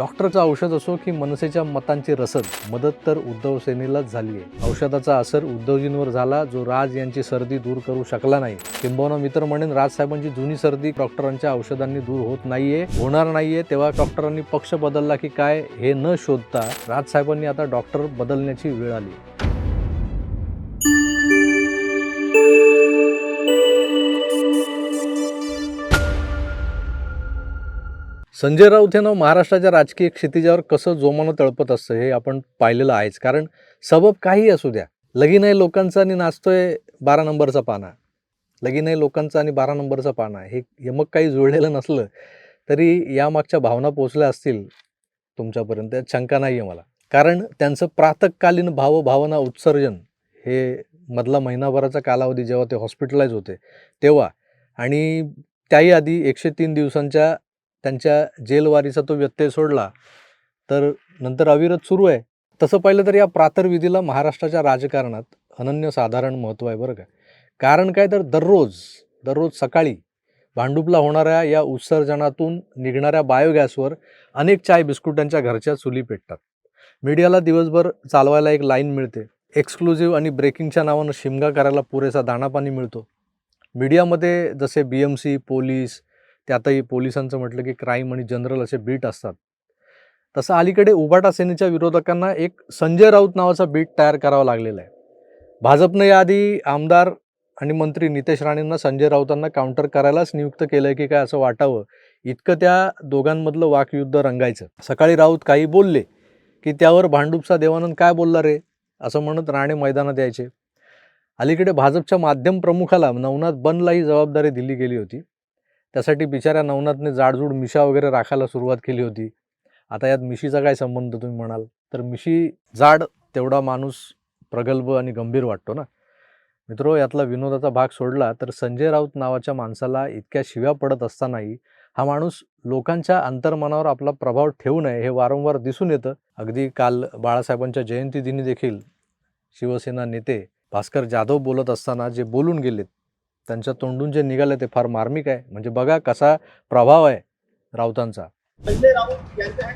डॉक्टरचं औषध असो की मनसेच्या मतांची रसद, मदत तर उद्धव सेनेलाच झाली आहे. औषधाचा असर उद्धवजींवर झाला, जो राज यांची सर्दी दूर करू शकला नाही. किंबहुना मी तर म्हणेन राजसाहेबांची जुनी सर्दी डॉक्टरांच्या औषधांनी दूर होत नाहीये, होणार नाहीये. तेव्हा डॉक्टरांनी पक्ष बदलला की काय हे न शोधता राजसाहेबांनी आता डॉक्टर बदलण्याची वेळ आली. संजय राऊत हे नाव महाराष्ट्राच्या राजकीय क्षितिजावर कसं जोमानं तळपत असतं हे आपण पाहिलेलं आहेच. कारण सबब काही असू द्या, लगीन आहे लोकांचा आणि नाचतोय 12 नंबरचा पाना, लगीन आहे लोकांचा आणि 12 नंबरचा पाना, हे यमक काही जुळलेलं नसलं तरी यामागच्या भावना पोचल्या असतील तुमच्यापर्यंत, यात शंका नाही आहे मला. कारण त्यांचं प्रातःकालीन भावभावना उत्सर्जन हे मधला महिनाभराचा कालावधी जेव्हा ते हॉस्पिटलाइज होते तेव्हा, आणि त्याही आधी 103 दिवसांच्या त्यांच्या जेलवारीचा तो व्यत्यय सोडला तर नंतर अविरत सुरू आहे. तसं पाहिलं तर या प्रातर्विधीला महाराष्ट्राच्या राजकारणात अनन्यसाधारण महत्त्व आहे बरं का. कारण काय तर दररोज सकाळी भांडुपला होणाऱ्या या उत्सर्जनातून निघणाऱ्या बायोगॅसवर अनेक चाय बिस्कुटांच्या घरच्या चुली पेटतात. मीडियाला दिवसभर चालवायला एक लाईन मिळते. एक्सक्लुझिव्ह आणि ब्रेकिंगच्या नावानं शिमगा करायला पुरेसा दाणापाणी मिळतो. मीडियामध्ये जसे BMC, पोलीस, त्यातही पोलिसांचं म्हटलं की क्राईम आणि जनरल असे बीट असतात, तसं अलीकडे उभाटा सेनेच्या विरोधकांना एक संजय राऊत नावाचा बीट तयार करावा लागलेला आहे. भाजपनं याआधी आमदार आणि मंत्री नितेश राणेंना संजय राऊतांना काउंटर करायलाच नियुक्त केलंय की काय असं वाटावं, इतकं त्या दोघांमधलं वाकयुद्ध रंगायचं. सकाळी राऊत काही बोलले की त्यावर भांडुपचा देवानंद काय बोलला रे असं म्हणत राणे मैदानात यायचे. अलीकडे भाजपच्या माध्यम प्रमुखाला नवनाथ बनला ही जबाबदारी दिली गेली होती. त्यासाठी बिचाऱ्या नवनाथने जाडजूड मिशा वगैरे राखायला सुरुवात केली होती. आता यात मिशीचा काय संबंध तुम्ही म्हणाल तर, मिशी जाड तेवढा माणूस प्रगल्भ आणि गंभीर वाटतो ना मित्रो. यातला विनोदाचा भाग सोडला तर संजय राऊत नावाच्या माणसाला इतक्या शिव्या पडत असतानाही हा माणूस लोकांच्या अंतर्मनावर आपला प्रभाव ठेवू नये हे वारंवार दिसून येतं. अगदी काल बाळासाहेबांच्या जयंतीदिनी देखील शिवसेना नेते भास्कर जाधव बोलत असताना जे बोलून गेलेत, त्यांच्या तोंडून जे निघाले ते फार मार्मिक आहे. म्हणजे बघा कसा प्रभाव आहे राऊतांचा. संजय राऊत यांच्या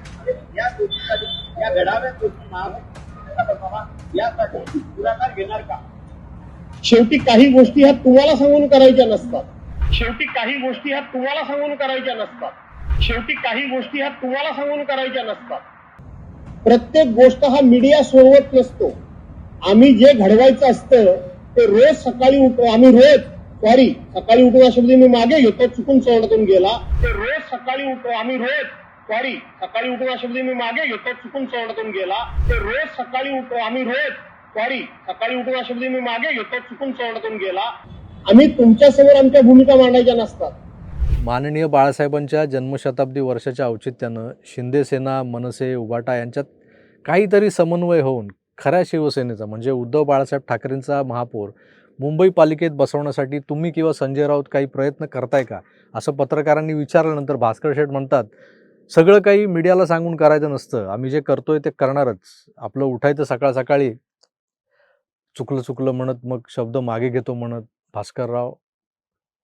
या गोष्टीसाठी, या घडाव्या गोष्टी यासाठी पुढाकार घेणार का? शेवटी काही गोष्टी ह्या तुम्हाला सांगून करायच्या नसतात. शेवटी काही गोष्टी ह्या तुम्हाला सांगून करायच्या नसतात. शेवटी काही गोष्टी ह्या तुम्हाला सांगून करायच्या नसतात. प्रत्येक गोष्ट हा मीडिया सोडवत नसतो. आम्ही जे घडवायचं असतं ते रोज सकाळी सकाळी उठून हा शब्द मी मागे घेतो, चुकून तोंडातून गेला. ते रोज सकाळी उठून हा शब्द आम्ही तुमच्यासमोर आमच्या भूमिका मांडायच्या नसतात. माननीय बाळासाहेबांच्या जन्मशताब्दी वर्षाच्या औचित्यानं शिंदे सेना, मनसे, उभाटा यांच्यात काहीतरी समन्वय होऊन खऱ्या शिवसेनेचा म्हणजे उद्धव बाळासाहेब ठाकरेंचा महापौर मुंबई पालिकेत बसवण्यासाठी तुम्ही किंवा संजय राऊत काही प्रयत्न करताय का असं पत्रकारांनी विचारल्यानंतर भास्कर शेठ म्हणतात, सगळं काही मीडियाला सांगून करायचं नसतं, आम्ही जे करतोय ते करणारच. आपलं उठायचं सकाळ सकाळी चुकलं म्हणत मग शब्द मागे घेतो म्हणत. भास्करराव,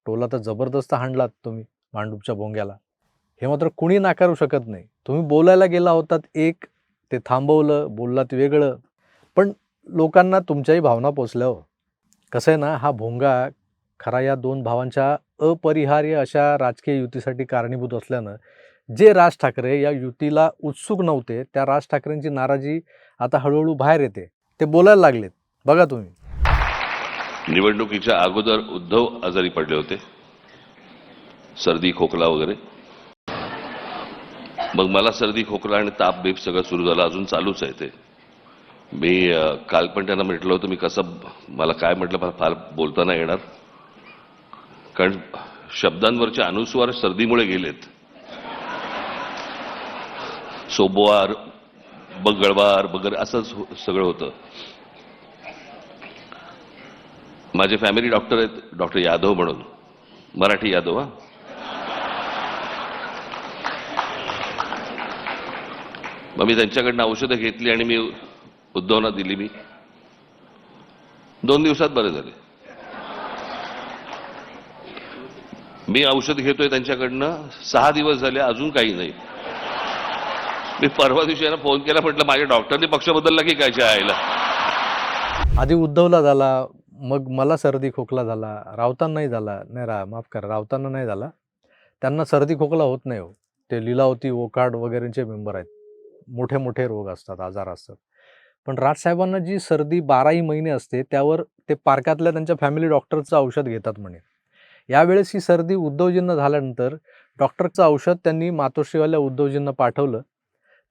टोला तर जबरदस्त हाणलात तुम्ही भांडुपच्या भोंग्याला, हे मात्र कुणी नाकारू शकत नाही. तुम्ही बोलायला गेला होतात एक, ते थांबवलं, बोललात वेगळं, पण लोकांना तुमच्याही भावना पोचल्या हो. कसं आहे ना, हा भोंगा खरा या दोन भावांच्या अपरिहार्य अशा राजकीय युतीसाठी कारणीभूत असल्यानं जे राज ठाकरे या युतीला उत्सुक नव्हते त्या राज ठाकरेंची नाराजी आता हळूहळू बाहेर येते. ते बोलायला लागलेत. बघा तुम्ही. निवडणुकीच्या अगोदर उद्धव आजारी पडले होते, सर्दी खोकला वगैरे. मग मला सर्दी खोकला आणि ताप बीप सगळं सुरू झालं, अजून चालूच आहे ते. मी काल पण त्यांना म्हटलं होतं, मी कसं मला काय म्हटलं, मला फार बोलता नाही येणार कारण शब्दांवरचे अनुस्वार सर्दीमुळे गेलेत. सोबवार, बगळवार वगैरे असं सगळं होतं. माझे फॅमिली डॉक्टर आहेत, डॉक्टर यादव म्हणून, मराठी यादव. मग मी त्यांच्याकडनं औषधं घेतली आणि मी उद्धवना दिली. मी 2 दिवसात बरे झाले. मी औषध घेतोय त्यांच्याकडनं 6 दिवस झाले, अजून काही नाही. मी परवा दिवशी यांना फोन केला, म्हटलं माझ्या डॉक्टरनी पक्ष बदलला की काय आईला. आधी उद्धवला झाला, मग मला सर्दी खोकला झाला, राऊतांनाही झाला नाही, माफ करा, राऊतांना नाही झाला, त्यांना सर्दी खोकला होत नाही हो. ते लीलावती वोकाड वगैरेंचे मेंबर आहेत. मोठे मोठे रोग असतात, आजार असतात. पण राजसाहेबांना जी सर्दी 12ही महिने असते त्यावर ते पार्कातल्या त्यांच्या फॅमिली डॉक्टरचं औषध घेतात म्हणे. यावेळेस ही सर्दी उद्धवजींना झाल्यानंतर डॉक्टरचं औषध त्यांनी मातोश्रीवाल्या उद्धवजींना पाठवलं,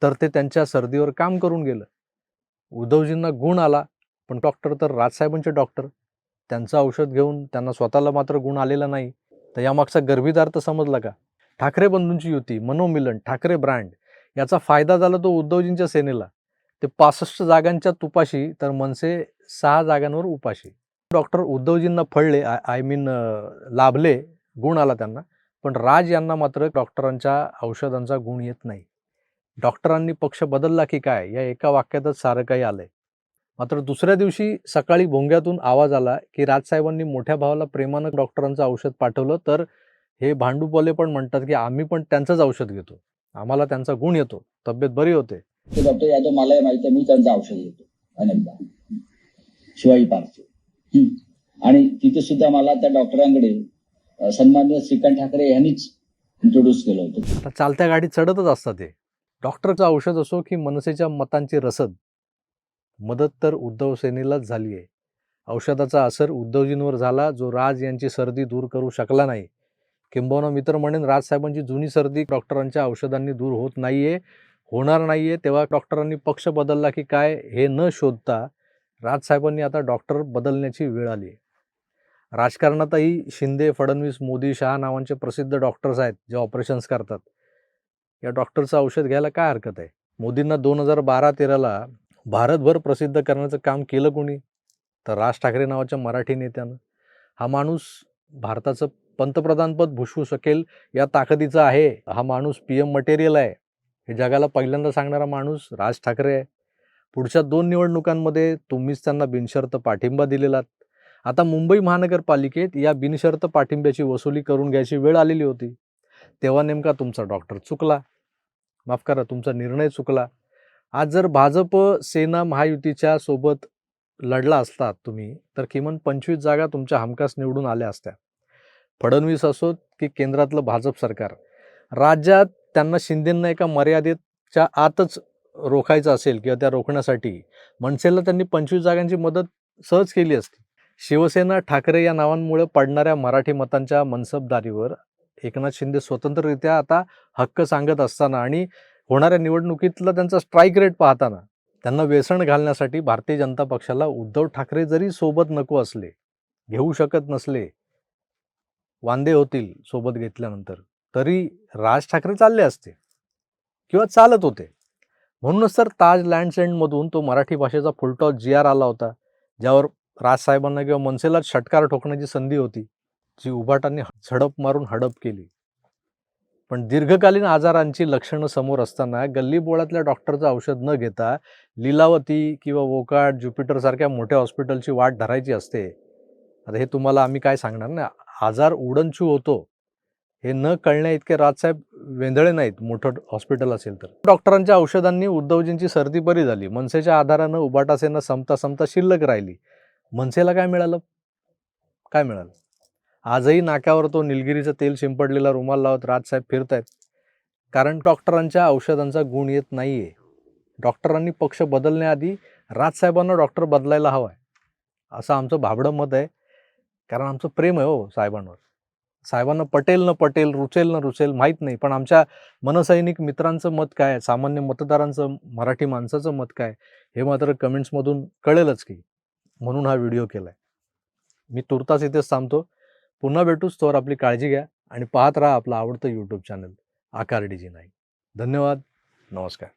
तर ते त्यांच्या सर्दीवर काम करून गेलं. उद्धवजींना गुण आला, पण डॉक्टर तर राजसाहेबांचे डॉक्टर, त्यांचं औषध घेऊन त्यांना स्वतःला मात्र गुण आलेला नाही. तर यामागचा गर्भित अर्थ समजला का? ठाकरे बंधूंची युती, मनोमिलन, ठाकरे ब्रँड याचा फायदा झाला तो उद्धवजींच्या सेनेला. ते 65 जागांच्या तुपाशी, तर मनसे 6 जागांवर उपाशी. डॉक्टर उद्धवजींना फळले, आय मीन लाभले, गुण आला त्यांना. पण राज यांना मात्र डॉक्टरांच्या औषधांचा गुण येत नाही. डॉक्टरांनी पक्ष बदलला की काय, या एका वाक्यातच सारं काही आलंय. मात्र दुसऱ्या दिवशी सकाळी भोंग्यातून आवाज आला की राजसाहेबांनी मोठ्या भावाला प्रेमानं डॉक्टरांचं औषध पाठवलं, तर हे भांडूपले पण म्हणतात की आम्ही पण त्यांचंच औषध घेतो, आम्हाला त्यांचा गुण येतो, तब्येत बरी होते. डॉक्टर यादव मलाही माहिती आहे, मी त्यांचं औषध घेतो अनेकदा, शिवाजी पार्कचे. आणि तिथे सुद्धा मला त्या डॉक्टरांकडे सन्माननीय श्रीकांत ठाकरे यांनीच इंट्रोड्यूस केलं होतं. आता चालत्या गाडीत चढतच असतात ते. डॉक्टरचं औषध असो की मनसेच्या मतांची रसद, मदत तर उद्धव सेनेलाच झाली आहे. औषधाचा असर उद्धवजींवर झाला, जो राज यांची सर्दी दूर करू शकला नाही. किंबहुना मी तर म्हणेन राजसाहेबांची जुनी सर्दी डॉक्टरांच्या औषधांनी दूर होत नाहीये, होणार नाहीये. तेव्हा डॉक्टरांनी पक्ष बदलला की काय हे न शोधता राजसाहेबांनी आता डॉक्टर बदलण्याची वेळ आली आहे. राजकारणातही शिंदे, फडणवीस, मोदी, शहा नावांचे प्रसिद्ध डॉक्टर्स आहेत जे ऑपरेशन्स करतात. या डॉक्टरचं औषध घ्यायला काय हरकत आहे? मोदींना 2012-13ला भारतभर प्रसिद्ध करण्याचं काम केलं कोणी? तर राज ठाकरे नावाच्या मराठी नेत्यानं. हा माणूस भारताचं पंतप्रधानपद भूषवू शकेल या ताकदीचा आहे. हा माणूस PM मटेरियल आहे. हे जगाला पहिल्यांदा सांगणारा माणूस राज ठाकरे आहे. पुढच्या 2 निवडणुकांमध्ये तुम्हीच त्यांना बिनशर्त पाठिंबा दिलेलात. आता मुंबई महानगरपालिकेत या बिनशर्त पाठिंब्याची वसुली करून घ्यायची वेळ आलेली होती. तेव्हा नेमका तुमचा डॉक्टर चुकला, माफ करा, तुमचा निर्णय चुकला. आज जर भाजप सेना महायुतीच्या सोबत लढला असतात तुम्ही, तर किमान 25 जागा तुमच्या हमखास निवडून आल्या असत्या. फडणवीस असोत की केंद्रातलं भाजप सरकार, राज्यात त्यांना शिंदेंना एका मर्यादेच्या आतच रोखायचं असेल किंवा त्या रोखण्यासाठी मनसेला त्यांनी 25 जागांची मदत सहज केली असती. शिवसेना, ठाकरे या नावांमुळे पडणाऱ्या मराठी मतांच्या मनसबदारीवर एकनाथ शिंदे स्वतंत्ररित्या आता हक्क सांगत असताना आणि होणाऱ्या निवडणुकीतला त्यांचा स्ट्राईक रेट पाहताना त्यांना वेसण घालण्यासाठी भारतीय जनता पक्षाला उद्धव ठाकरे जरी सोबत नको असले, घेऊ शकत नसले, वांदे होतील सोबत घेतल्यानंतर, तरी राज ठाकरे चालले असते किंवा चालत होते. म्हणूनच तर ताज लँड्स एंडमधून तो मराठी भाषेचा फुलटॉस GR आला होता, ज्यावर राजसाहेबांना किंवा मनसेलाच षटकार ठोकण्याची संधी होती, जी उभाटांनी झडप मारून हडप केली. पण दीर्घकालीन आजारांची लक्षणं समोर असताना गल्लीबोळातल्या डॉक्टरचं औषध न घेता लीलावती किंवा वोकाड, ज्युपिटरसारख्या मोठ्या हॉस्पिटलची वाट धरायची असते. आता हे तुम्हाला आम्ही काय सांगणार ना, आजार उडनछू होतो हे न कळण्या इतके राजसाहेब वेंधळे नाहीत. मोठं हॉस्पिटल असेल तर. डॉक्टरांच्या औषधांनी उद्धवजींची सर्दी बरी झाली. मनसेच्या आधारानं उभाटा सेना संपता संपता शिल्लक राहिली. मनसेला काय मिळालं? काय मिळालं? आजही नाक्यावर तो निलगिरीचं तेल शिंपडलेला रुमाल लावत राजसाहेब फिरतायत, कारण डॉक्टरांच्या औषधांचा गुण येत नाहीये. डॉक्टरांनी पक्ष बदलण्याआधी राजसाहेबांना डॉक्टर बदलायला हवाय, असं आमचं भाबडं मत आहे. कारण आमचं प्रेम आहे हो साहेबांवर. साहेबांना पटेल न पटेल, रुचेल न रुचेल माहीत नाही, पण आमच्या मनसैनिक मित्रांचं मत काय, सामान्य मतदारांचं, मराठी माणसाचं मत काय, हे मात्र कमेंट्समधून कळेलच की. म्हणून हा व्हिडिओ केलाय. मी तुर्तास इथेच थांबतो. पुन्हा भेटूच, तोवर आपली काळजी घ्या आणि पाहत राहा आपलं आवडतं YouTube चॅनल आकार DG9. धन्यवाद. नमस्कार.